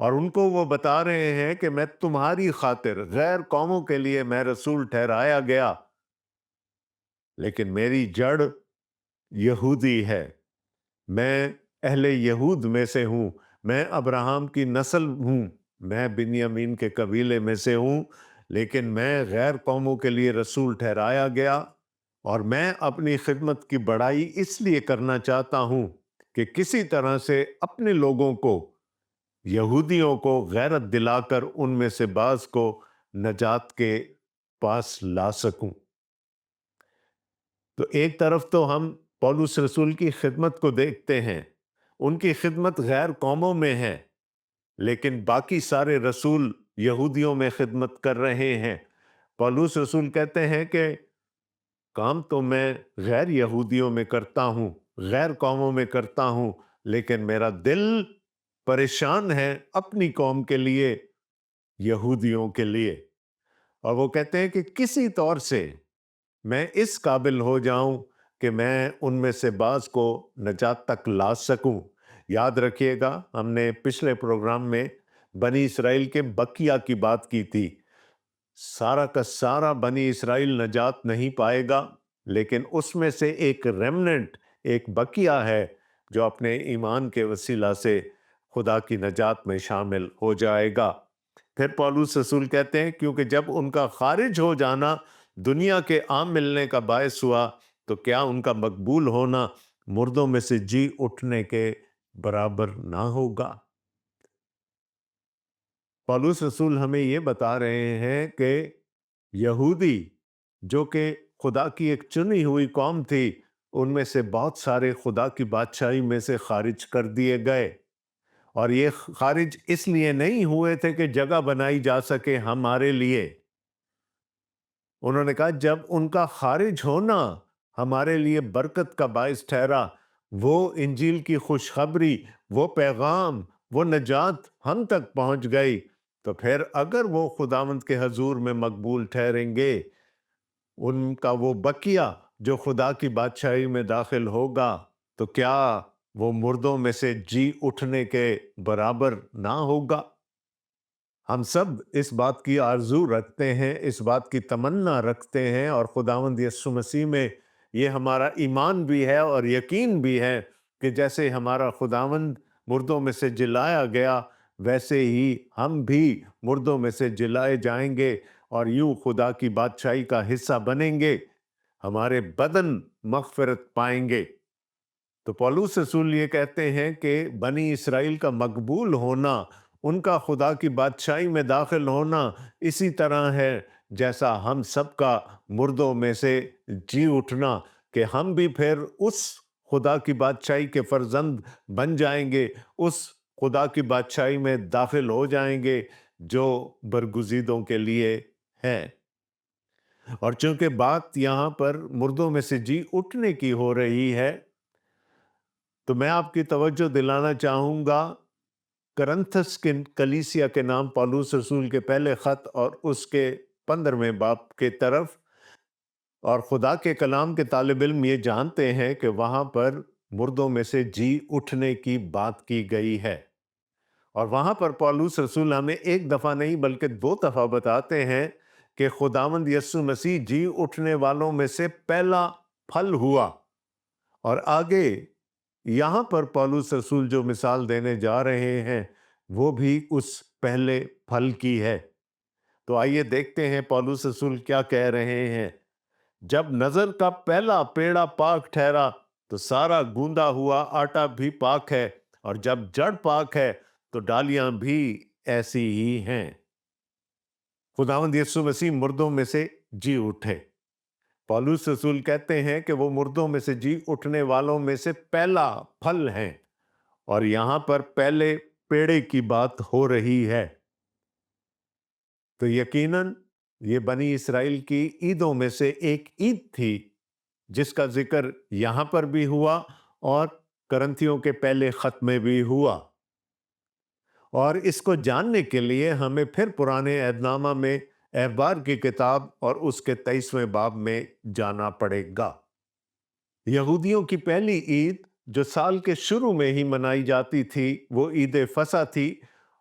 اور ان کو وہ بتا رہے ہیں کہ میں تمہاری خاطر غیر قوموں کے لیے میں رسول ٹھہرایا گیا، لیکن میری جڑ یہودی ہے، میں اہل یہود میں سے ہوں، میں ابراہیم کی نسل ہوں، میں بنیامین کے قبیلے میں سے ہوں، لیکن میں غیر قوموں کے لیے رسول ٹھہرایا گیا، اور میں اپنی خدمت کی بڑائی اس لیے کرنا چاہتا ہوں کہ کسی طرح سے اپنے لوگوں کو، یہودیوں کو غیرت دلا کر ان میں سے بعض کو نجات کے پاس لا سکوں۔ تو ایک طرف تو ہم پولس رسول کی خدمت کو دیکھتے ہیں، ان کی خدمت غیر قوموں میں ہے، لیکن باقی سارے رسول یہودیوں میں خدمت کر رہے ہیں۔ پولس رسول کہتے ہیں کہ کام تو میں غیر یہودیوں میں کرتا ہوں، غیر قوموں میں کرتا ہوں، لیکن میرا دل پریشان ہے اپنی قوم کے لیے، یہودیوں کے لیے۔ اور وہ کہتے ہیں کہ کسی طور سے میں اس قابل ہو جاؤں کہ میں ان میں سے بعض کو نجات تک لا سکوں۔ یاد رکھیے گا، ہم نے پچھلے پروگرام میں بنی اسرائیل کے بقیہ کی بات کی تھی۔ سارا کا سارا بنی اسرائیل نجات نہیں پائے گا، لیکن اس میں سے ایک ریمننٹ، ایک بقیہ ہے جو اپنے ایمان کے وسیلہ سے خدا کی نجات میں شامل ہو جائے گا۔ پھر پولس رسول کہتے ہیں کیونکہ جب ان کا خارج ہو جانا دنیا کے عام ملنے کا باعث ہوا، تو کیا ان کا مقبول ہونا مردوں میں سے جی اٹھنے کے برابر نہ ہوگا؟ پولس رسول ہمیں یہ بتا رہے ہیں کہ یہودی جو کہ خدا کی ایک چنی ہوئی قوم تھی، ان میں سے بہت سارے خدا کی بادشاہی میں سے خارج کر دیے گئے، اور یہ خارج اس لیے نہیں ہوئے تھے کہ جگہ بنائی جا سکے ہمارے لیے۔ انہوں نے کہا جب ان کا خارج ہونا ہمارے لیے برکت کا باعث ٹھہرا، وہ انجیل کی خوشخبری، وہ پیغام، وہ نجات ہم تک پہنچ گئی، تو پھر اگر وہ خداوند کے حضور میں مقبول ٹھہریں گے، ان کا وہ بقیہ جو خدا کی بادشاہی میں داخل ہوگا، تو کیا وہ مردوں میں سے جی اٹھنے کے برابر نہ ہوگا؟ ہم سب اس بات کی آرزو رکھتے ہیں، اس بات کی تمنا رکھتے ہیں، اور خداوند یسوع مسیح میں یہ ہمارا ایمان بھی ہے اور یقین بھی ہے کہ جیسے ہمارا خداوند مردوں میں سے جلایا گیا، ویسے ہی ہم بھی مردوں میں سے جلائے جائیں گے اور یوں خدا کی بادشاہی کا حصہ بنیں گے، ہمارے بدن مغفرت پائیں گے۔ تو پولس رسول یہ کہتے ہیں کہ بنی اسرائیل کا مقبول ہونا، ان کا خدا کی بادشاہی میں داخل ہونا اسی طرح ہے جیسا ہم سب کا مردوں میں سے جی اٹھنا، کہ ہم بھی پھر اس خدا کی بادشاہی کے فرزند بن جائیں گے، اس خدا کی بادشاہی میں داخل ہو جائیں گے جو برگزیدوں کے لیے ہے۔ اور چونکہ بات یہاں پر مردوں میں سے جی اٹھنے کی ہو رہی ہے، تو میں آپ کی توجہ دلانا چاہوں گا کرنتھس کے کلیسیا کے نام پولس رسول کے پہلے خط اور اس کے 15ویں باب کے طرف۔ اور خدا کے کلام کے طالب علم یہ جانتے ہیں کہ وہاں پر مردوں میں سے جی اٹھنے کی بات کی گئی ہے، اور وہاں پر پولس رسول ہمیں ایک دفعہ نہیں بلکہ 2 دفعہ بتاتے ہیں کہ خداوند یسوع مسیح جی اٹھنے والوں میں سے پہلا پھل ہوا، اور آگے یہاں پر پولس رسول جو مثال دینے جا رہے ہیں وہ بھی اس پہلے پھل کی ہے۔ تو آئیے دیکھتے ہیں پولس رسول کیا کہہ رہے ہیں۔ جب نظر کا پہلا پیڑا پاک ٹھہرا تو سارا گوندا ہوا آٹا بھی پاک ہے، اور جب جڑ پاک ہے تو ڈالیاں بھی ایسی ہی ہیں۔ خداوند یسوع مسیح مردوں میں سے جی اٹھے۔ پولس رسول کہتے ہیں کہ وہ مردوں میں سے جی اٹھنے والوں میں سے پہلا پھل ہیں، اور یہاں پر پہلے پیڑے کی بات ہو رہی ہے۔ تو یقیناً یہ بنی اسرائیل کی عیدوں میں سے ایک عید تھی جس کا ذکر یہاں پر بھی ہوا اور کرنتھیوں کے پہلے خط میں بھی ہوا، اور اس کو جاننے کے لیے ہمیں پھر پرانے عہد نامہ میں اخبار کی کتاب اور اس کے 23ویں باب میں جانا پڑے گا۔ یہودیوں کی پہلی عید جو سال کے شروع میں ہی منائی جاتی تھی وہ عید فصح تھی،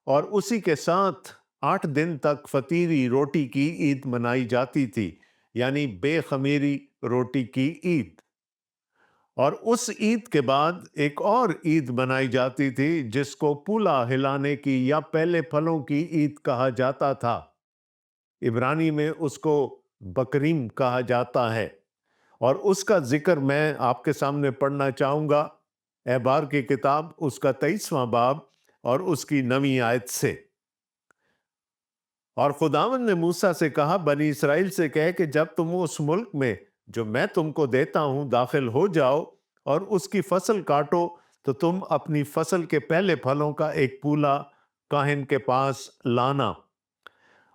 اور اسی کے ساتھ 8 دن تک فطیری روٹی کی عید منائی جاتی تھی، یعنی بے خمیری روٹی کی عید۔ اور اس عید کے بعد ایک اور عید منائی جاتی تھی جس کو پولا ہلانے کی یا پہلے پھلوں کی عید کہا جاتا تھا۔ عبرانی میں اس کو بکریم کہا جاتا ہے، اور اس کا ذکر میں آپ کے سامنے پڑھنا چاہوں گا احبار کی کتاب اس کا 23واں باب اور اس کی 9ویں آیت سے۔ اور خداوند نے موسیٰ سے کہا، بنی اسرائیل سے کہے کہ جب تم اس ملک میں جو میں تم کو دیتا ہوں داخل ہو جاؤ اور اس کی فصل کاٹو، تو تم اپنی فصل کے پہلے پھلوں کا ایک پولا کاہن کے پاس لانا،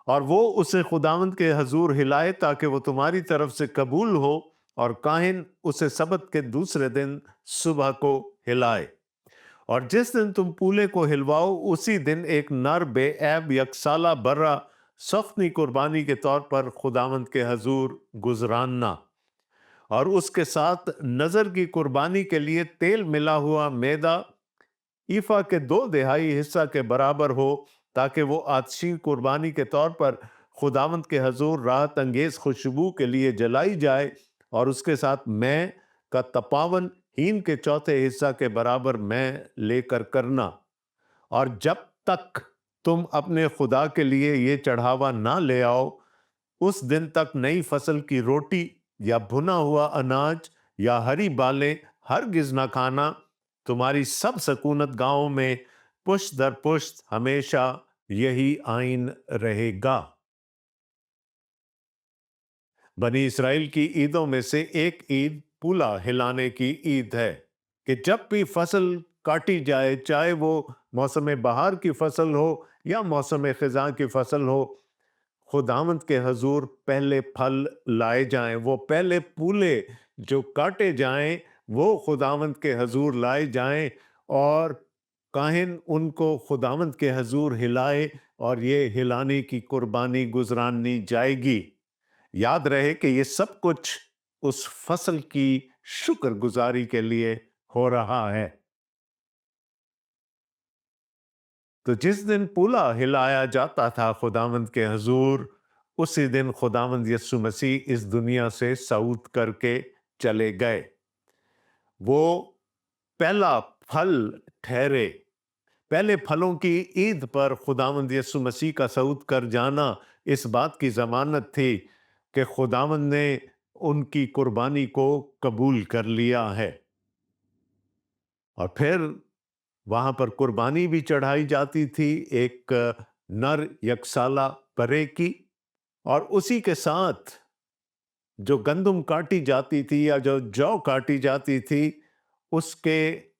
اور وہ اسے خداوند کے حضور ہلائے تاکہ وہ تمہاری طرف سے قبول ہو، اور کاہن اسے سبت کے دوسرے دن صبح کو ہلائے۔ اور جس دن تم پولے کو ہلواؤ اسی دن ایک نر بے عیب یک سالہ برہ سختی قربانی کے طور پر خداوند کے حضور گزراننا، اور اس کے ساتھ نظر کی قربانی کے لیے تیل ملا ہوا میدا ایفا کے 2/2 حصہ کے برابر ہو، تاکہ وہ آتشی قربانی کے طور پر خداوند کے حضور راحت انگیز خوشبو کے لیے جلائی جائے، اور اس کے ساتھ میں کا تپاون ہین کے 1/4 حصہ کے برابر میں لے کر کرنا۔ اور جب تک تم اپنے خدا کے لیے یہ چڑھاوا نہ لے آؤ، اس دن تک نئی فصل کی روٹی یا بھنا ہوا اناج یا ہری بالیں ہرگز نہ کھانا۔ تمہاری سب سکونت گاؤں میں پشت در پشت ہمیشہ یہی آئین رہے گا۔ بنی اسرائیل کی عیدوں میں سے ایک عید پولا ہلانے کی عید ہے کہ جب بھی فصل کاٹی جائے، چاہے وہ موسم بہار کی فصل ہو یا موسم خزاں کی فصل ہو، خداوند کے حضور پہلے پھل لائے جائیں، وہ پہلے پولے جو کاٹے جائیں وہ خداوند کے حضور لائے جائیں، اور کاہن ان کو خداوند کے حضور ہلائے، اور یہ ہلانے کی قربانی گزرانی جائے گی۔ یاد رہے کہ یہ سب کچھ اس فصل کی شکر گزاری کے لیے ہو رہا ہے۔ تو جس دن پولا ہلایا جاتا تھا خداوند کے حضور، اسی دن خداوند یسوع مسیح اس دنیا سے صعود کر کے چلے گئے۔ وہ پہلا پھل ٹھہرے۔ پہلے پھلوں کی عید پر خداوند یسوع مسیح کا صعود کر جانا اس بات کی ضمانت تھی کہ خداوند نے ان کی قربانی کو قبول کر لیا ہے۔ اور پھر وہاں پر قربانی بھی چڑھائی جاتی تھی، ایک نر یکسالہ برے کی، اور اسی کے ساتھ جو گندم کاٹی جاتی تھی یا جو جو کاٹی جاتی تھی، اس کے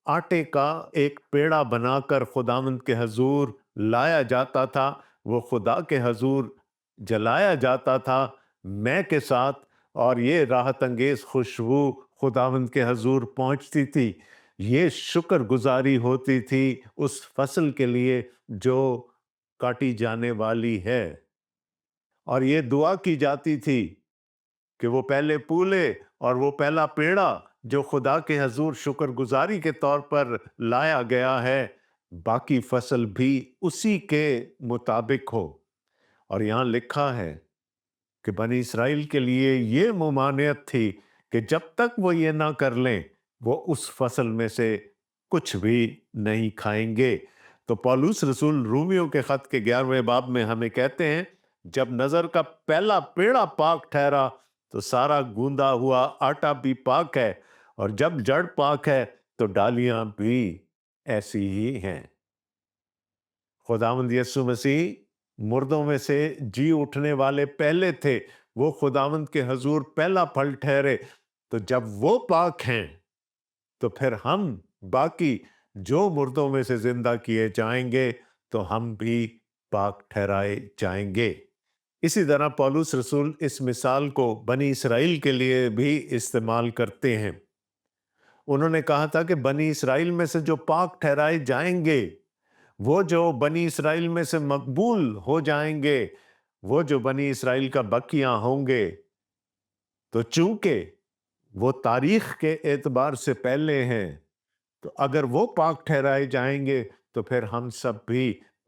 آٹے کا ایک پیڑا بنا کر خداوند کے حضور لایا جاتا تھا، وہ خدا کے حضور جلایا جاتا تھا میں کے ساتھ، اور یہ راحت انگیز خوشبو خداوند کے حضور پہنچتی تھی۔ یہ شکر گزاری ہوتی تھی اس فصل کے لیے جو کاٹی جانے والی ہے، اور یہ دعا کی جاتی تھی کہ وہ پہلے پولے اور وہ پہلا پیڑا جو خدا کے حضور شکر گزاری کے طور پر لایا گیا ہے، باقی فصل بھی اسی کے مطابق ہو۔ اور یہاں لکھا ہے کہ بنی اسرائیل کے لیے یہ ممانعت تھی کہ جب تک وہ یہ نہ کر لیں وہ اس فصل میں سے کچھ بھی نہیں کھائیں گے۔ تو پولس رسول رومیوں کے خط کے 11ویں باب میں ہمیں کہتے ہیں، جب نظر کا پہلا پیڑا پاک ٹھہرا تو سارا گوندا ہوا آٹا بھی پاک ہے، اور جب جڑ پاک ہے تو ڈالیاں بھی ایسی ہی ہیں۔ خداوند یسوع مسیح مردوں میں سے جی اٹھنے والے پہلے تھے، وہ خداوند کے حضور پہلا پھل ٹھہرے۔ تو جب وہ پاک ہیں تو پھر ہم باقی جو مردوں میں سے زندہ کیے جائیں گے تو ہم بھی پاک ٹھہرائے جائیں گے۔ اسی طرح پولس رسول اس مثال کو بنی اسرائیل کے لیے بھی استعمال کرتے ہیں۔ انہوں نے کہا تھا کہ بنی اسرائیل میں سے جو پاک ٹھہرائے جائیں گے، وہ جو بنی اسرائیل میں سے مقبول ہو جائیں گے، وہ جو بنی اسرائیل کا بقیہ ہوں گے، تو چونکہ وہ تاریخ کے اعتبار سے پہلے ہیں، تو اگر وہ پاک ٹھہرائے جائیں گے تو پھر ہم سب بھی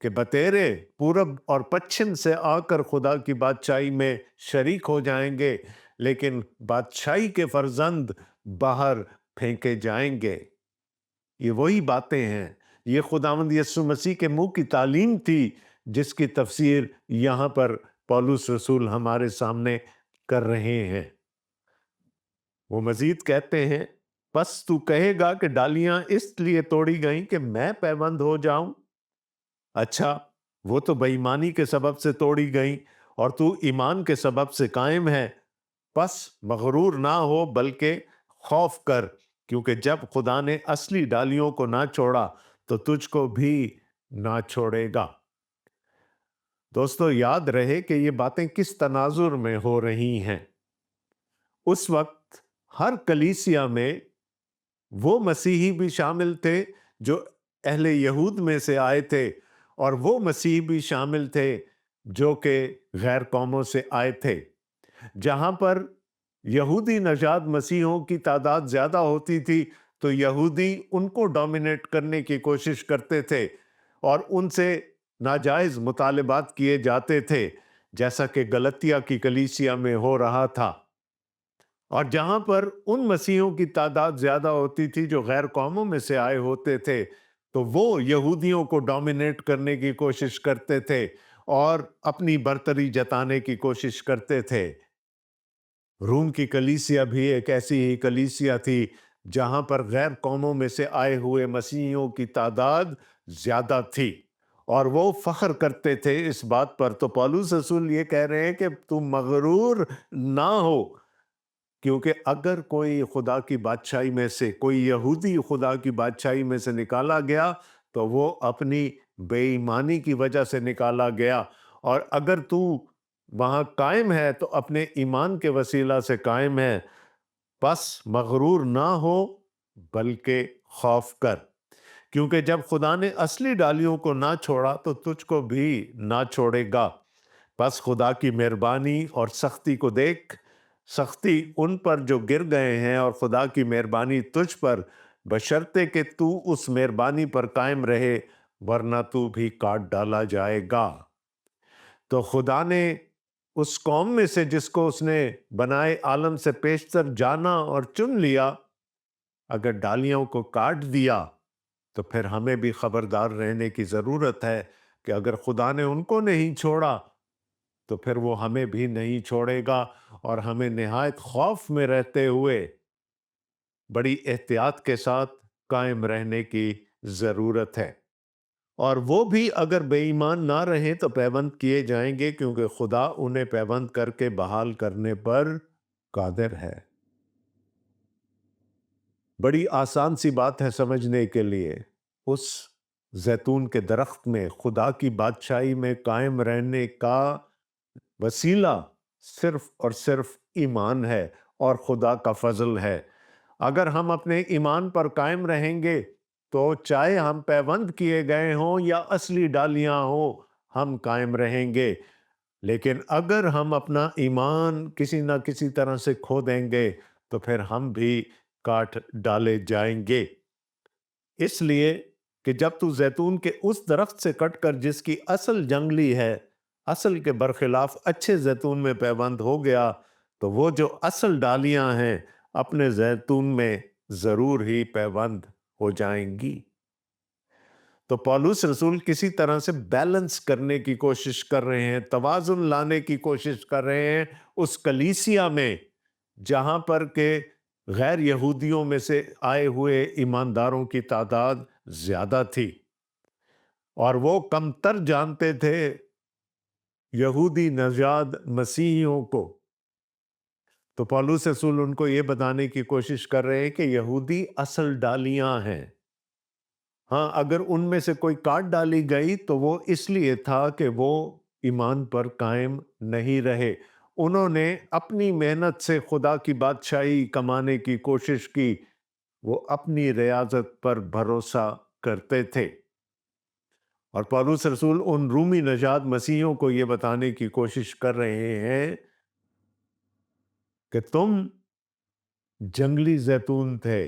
کہ بتیرے پورب اور پچھم سے آ کر خدا کی بادشاہی میں شریک ہو جائیں گے، لیکن بادشاہی کے فرزند باہر پھینکے جائیں گے۔ یہ وہی باتیں ہیں، یہ خداوند یسوع مسیح کے منہ کی تعلیم تھی جس کی تفسیر یہاں پر پولس رسول ہمارے سامنے کر رہے ہیں۔ وہ مزید کہتے ہیں، پس تو کہے گا کہ ڈالیاں اس لیے توڑی گئیں کہ میں پیوند ہو جاؤں؟ اچھا، وہ تو بے ایمانی کے سبب سے توڑی گئیں اور تو ایمان کے سبب سے قائم ہے۔ پس مغرور نہ ہو بلکہ خوف کر، کیونکہ جب خدا نے اصلی ڈالیوں کو نہ چھوڑا تو تجھ کو بھی نہ چھوڑے گا۔ دوستو، یاد رہے کہ یہ باتیں کس تناظر میں ہو رہی ہیں۔ اس وقت ہر کلیسیا میں وہ مسیحی بھی شامل تھے جو اہل یہود میں سے آئے تھے، اور وہ مسیحی بھی شامل تھے جو کہ غیر قوموں سے آئے تھے۔ جہاں پر یہودی نژاد مسیحوں کی تعداد زیادہ ہوتی تھی تو یہودی ان کو ڈومینیٹ کرنے کی کوشش کرتے تھے اور ان سے ناجائز مطالبات کیے جاتے تھے، جیسا کہ گلتیا کی کلیسیا میں ہو رہا تھا۔ اور جہاں پر ان مسیحوں کی تعداد زیادہ ہوتی تھی جو غیر قوموں میں سے آئے ہوتے تھے، تو وہ یہودیوں کو ڈومینیٹ کرنے کی کوشش کرتے تھے اور اپنی برتری جتانے کی کوشش کرتے تھے۔ روم کی کلیسیا بھی ایک ایسی ہی کلیسیا تھی جہاں پر غیر قوموں میں سے آئے ہوئے مسیحیوں کی تعداد زیادہ تھی، اور وہ فخر کرتے تھے اس بات پر۔ تو پولس رسول یہ کہہ رہے ہیں کہ تم مغرور نہ ہو، کیونکہ اگر کوئی خدا کی بادشاہی میں سے، کوئی یہودی خدا کی بادشاہی میں سے نکالا گیا تو وہ اپنی بے ایمانی کی وجہ سے نکالا گیا، اور اگر تو وہاں قائم ہے تو اپنے ایمان کے وسیلہ سے قائم ہے۔ پس مغرور نہ ہو بلکہ خوف کر، کیونکہ جب خدا نے اصلی ڈالیوں کو نہ چھوڑا تو تجھ کو بھی نہ چھوڑے گا۔ پس خدا کی مہربانی اور سختی کو دیکھ، سختی ان پر جو گر گئے ہیں اور خدا کی مہربانی تجھ پر، بشرطے کہ تو اس مہربانی پر قائم رہے، ورنہ تو بھی کاٹ ڈالا جائے گا۔ تو خدا نے اس قوم میں سے جس کو اس نے بنائے عالم سے پیشتر جانا اور چن لیا، اگر ڈالیوں کو کاٹ دیا تو پھر ہمیں بھی خبردار رہنے کی ضرورت ہے کہ اگر خدا نے ان کو نہیں چھوڑا تو پھر وہ ہمیں بھی نہیں چھوڑے گا، اور ہمیں نہایت خوف میں رہتے ہوئے بڑی احتیاط کے ساتھ قائم رہنے کی ضرورت ہے۔ اور وہ بھی اگر بے ایمان نہ رہیں تو پیوند کیے جائیں گے، کیونکہ خدا انہیں پیوند کر کے بحال کرنے پر قادر ہے۔ بڑی آسان سی بات ہے سمجھنے کے لیے۔ اس زیتون کے درخت میں خدا کی بادشاہی میں قائم رہنے کا وسیلہ صرف اور صرف ایمان ہے اور خدا کا فضل ہے۔ اگر ہم اپنے ایمان پر قائم رہیں گے تو چاہے ہم پیوند کیے گئے ہوں یا اصلی ڈالیاں ہوں، ہم قائم رہیں گے۔ لیکن اگر ہم اپنا ایمان کسی نہ کسی طرح سے کھو دیں گے تو پھر ہم بھی کاٹ ڈالے جائیں گے۔ اس لیے کہ جب تو زیتون کے اس درخت سے کٹ کر جس کی اصل جنگلی ہے، اصل کے برخلاف اچھے زیتون میں پیوند ہو گیا، تو وہ جو اصل ڈالیاں ہیں اپنے زیتون میں ضرور ہی پیوند ہو جائیں گی۔ تو پولس رسول کسی طرح سے بیلنس کرنے کی کوشش کر رہے ہیں، توازن لانے کی کوشش کر رہے ہیں اس کلیسیا میں جہاں پر کہ غیر یہودیوں میں سے آئے ہوئے ایمانداروں کی تعداد زیادہ تھی، اور وہ کمتر جانتے تھے یہودی نژاد مسیحیوں کو۔ تو پولس رسول ان کو یہ بتانے کی کوشش کر رہے ہیں کہ یہودی اصل ڈالیاں ہیں۔ ہاں، اگر ان میں سے کوئی کاٹ ڈالی گئی تو وہ اس لیے تھا کہ وہ ایمان پر قائم نہیں رہے۔ انہوں نے اپنی محنت سے خدا کی بادشاہی کمانے کی کوشش کی، وہ اپنی ریاضت پر بھروسہ کرتے تھے۔ اور پولس رسول ان رومی نژاد مسیحیوں کو یہ بتانے کی کوشش کر رہے ہیں کہ تم جنگلی زیتون تھے،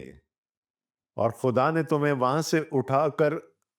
اور خدا نے تمہیں وہاں سے اٹھا کر